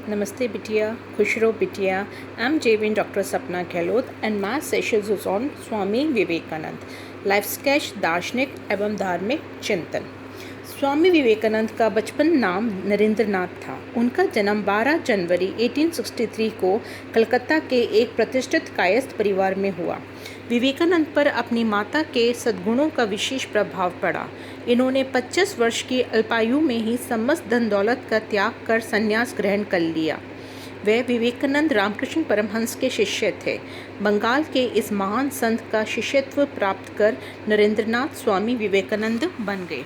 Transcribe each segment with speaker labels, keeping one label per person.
Speaker 1: Namaste Bittiya, Khushro Bittiya. I'm JVN Dr. Sapna Gehlot and my session is on Swami Vivekananda, life sketch, दार्शनिक एवं धार्मिक चिंतन। स्वामी विवेकानंद का बचपन नाम नरेंद्रनाथ था। उनका जन्म 12 जनवरी 1863 को कलकत्ता के एक प्रतिष्ठित कायस्थ परिवार में हुआ। विवेकानंद पर अपनी माता के सद्गुणों का विशेष प्रभाव पड़ा। इन्होंने 25 वर्ष की अल्पायु में ही समस्त धन दौलत का त्याग कर संन्यास ग्रहण कर लिया। वे विवेकानंद रामकृष्ण परमहंस के शिष्य थे। बंगाल के इस महान संत का शिष्यत्व प्राप्त कर नरेंद्रनाथ स्वामी विवेकानंद बन गए।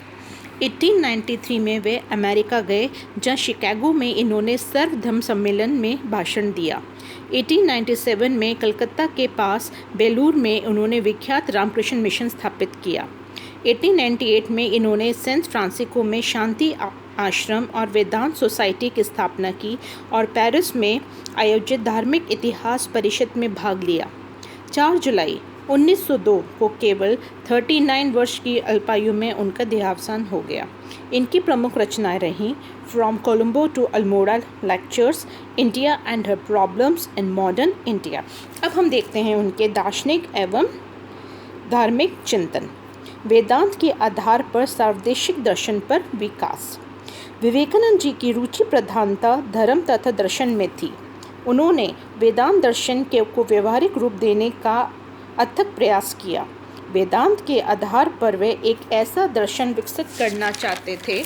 Speaker 1: 1893 में वे अमेरिका गए, जहां शिकागो में इन्होंने सर्वधर्म सम्मेलन में भाषण दिया। 1897 में कलकत्ता के पास बेलूर में उन्होंने विख्यात रामकृष्ण मिशन स्थापित किया। 1898 में इन्होंने सेंट फ्रांसिस्को में शांति आश्रम और वेदांत सोसाइटी की स्थापना की और पेरिस में आयोजित धार्मिक इतिहास परिषद में भाग लिया। 4 जुलाई 1902 को केवल 39 वर्ष की अल्पायु में उनका देहावसान हो गया। इनकी प्रमुख रचनाएं रहीं from Colombo to Almora lectures, India and her problems in modern India. अब हम देखते हैं उनके दार्शनिक एवं धार्मिक चिंतन। वेदांत के आधार पर सार्वदेशिक दर्शन पर विकास। विवेकानंद जी की रुचि प्रधानता धर्म तथा दर्शन में थी। उन्होंने वेदांत दर्शन को व्यवहारिक रूप देने का अथक प्रयास किया। वेदांत के आधार पर वे एक ऐसा दर्शन विकसित करना चाहते थे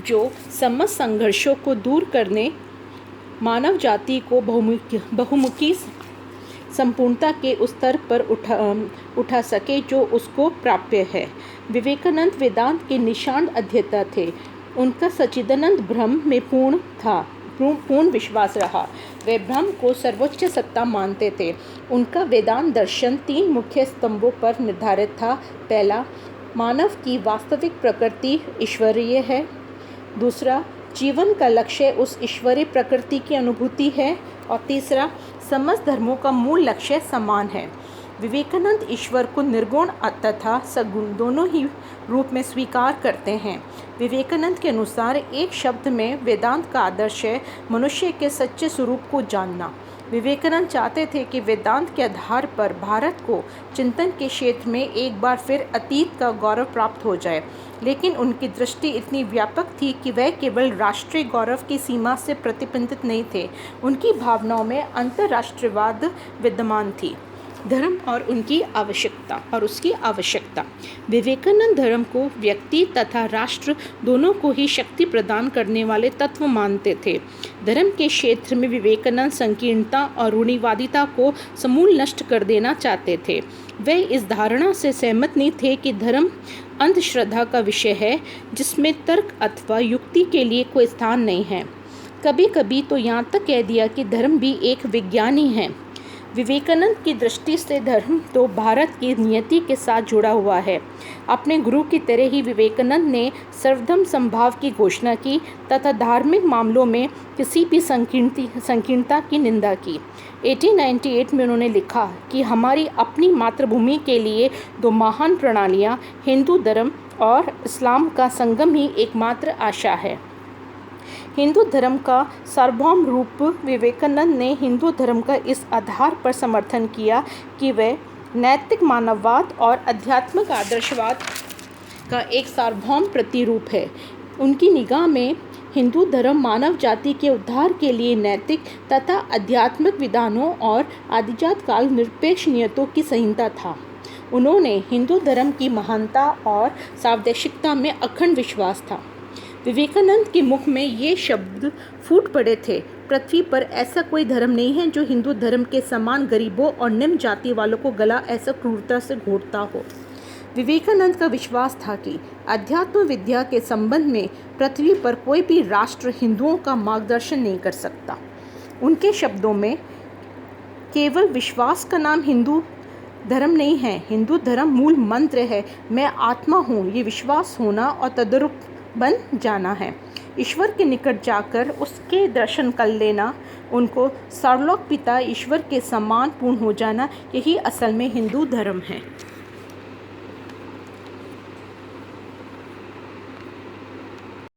Speaker 1: जो समस्त संघर्षों को दूर करने, मानव जाति को बहुमुखी संपूर्णता के उस स्तर पर उठा सके जो उसको प्राप्य है। विवेकानंद वेदांत के निशान अध्येता थे। उनका सच्चिदानंद ब्रह्म में पूर्ण विश्वास रहा। वे ब्रह्म को सर्वोच्च सत्ता मानते थे। उनका वेदांत दर्शन 3 मुख्य स्तंभों पर निर्धारित था। पहला, मानव की वास्तविक प्रकृति ईश्वरीय है। दूसरा, जीवन का लक्ष्य उस ईश्वरीय प्रकृति की अनुभूति है। और तीसरा, समस्त धर्मों का मूल लक्ष्य समान है। विवेकानंद ईश्वर को निर्गुण तथा सगुण दोनों ही रूप में स्वीकार करते हैं। विवेकानंद के अनुसार एक शब्द में वेदांत का आदर्श है मनुष्य के सच्चे स्वरूप को जानना। विवेकानंद चाहते थे कि वेदांत के आधार पर भारत को चिंतन के क्षेत्र में एक बार फिर अतीत का गौरव प्राप्त हो जाए, लेकिन उनकी दृष्टि इतनी व्यापक थी कि वह केवल राष्ट्रीय गौरव की सीमा से प्रतिबंधित नहीं थे। उनकी भावनाओं में अंतर्राष्ट्रीयवाद विद्यमान थी। धर्म और उसकी आवश्यकता। विवेकानंद धर्म को व्यक्ति तथा राष्ट्र दोनों को ही शक्ति प्रदान करने वाले तत्व मानते थे। धर्म के क्षेत्र में विवेकानंद संकीर्णता और रूढ़िवादिता को समूल नष्ट कर देना चाहते थे। वे इस धारणा से सहमत नहीं थे कि धर्म अंधश्रद्धा का विषय है जिसमें तर्क अथवा युक्ति के लिए कोई स्थान नहीं है। कभी कभी तो यहाँ तक कह दिया कि धर्म भी एक विज्ञान ही है। विवेकानंद की दृष्टि से धर्म तो भारत की नियति के साथ जुड़ा हुआ है। अपने गुरु की तरह ही विवेकानंद ने सर्वधर्म समभाव की घोषणा की तथा धार्मिक मामलों में किसी भी संकीर्णता की निंदा की। 1898 में उन्होंने लिखा कि हमारी अपनी मातृभूमि के लिए 2 महान प्रणालियाँ, हिंदू धर्म और इस्लाम का संगम ही एकमात्र आशा है। हिंदू धर्म का सार्वभौम रूप। विवेकानंद ने हिंदू धर्म का इस आधार पर समर्थन किया कि वह नैतिक मानववाद और आध्यात्मिक आदर्शवाद का एक सार्वभौम प्रतिरूप है। उनकी निगाह में हिंदू धर्म मानव जाति के उद्धार के लिए नैतिक तथा आध्यात्मिक विधानों और आदिजात काल निरपेक्ष नियतों की संहिता था। उन्होंने हिंदू धर्म की महानता और सावदेशिकता में अखंड विश्वास था। विवेकानंद के मुख में ये शब्द फूट पड़े थे, पृथ्वी पर ऐसा कोई धर्म नहीं है जो हिंदू धर्म के समान गरीबों और निम्न जाति वालों को गला ऐसा क्रूरता से घोंटता हो। विवेकानंद का विश्वास था कि अध्यात्म विद्या के संबंध में पृथ्वी पर कोई भी राष्ट्र हिंदुओं का मार्गदर्शन नहीं कर सकता। उनके शब्दों में, केवल विश्वास का नाम हिंदू धर्म नहीं है। हिंदू धर्म मूल मंत्र है, मैं आत्मा हूँ, ये विश्वास होना और तद्रूप बन जाना है। ईश्वर के निकट जाकर उसके दर्शन कर लेना, उनको सर्वलोक पिता ईश्वर के समान पूर्ण हो जाना, यही असल में हिंदू धर्म है।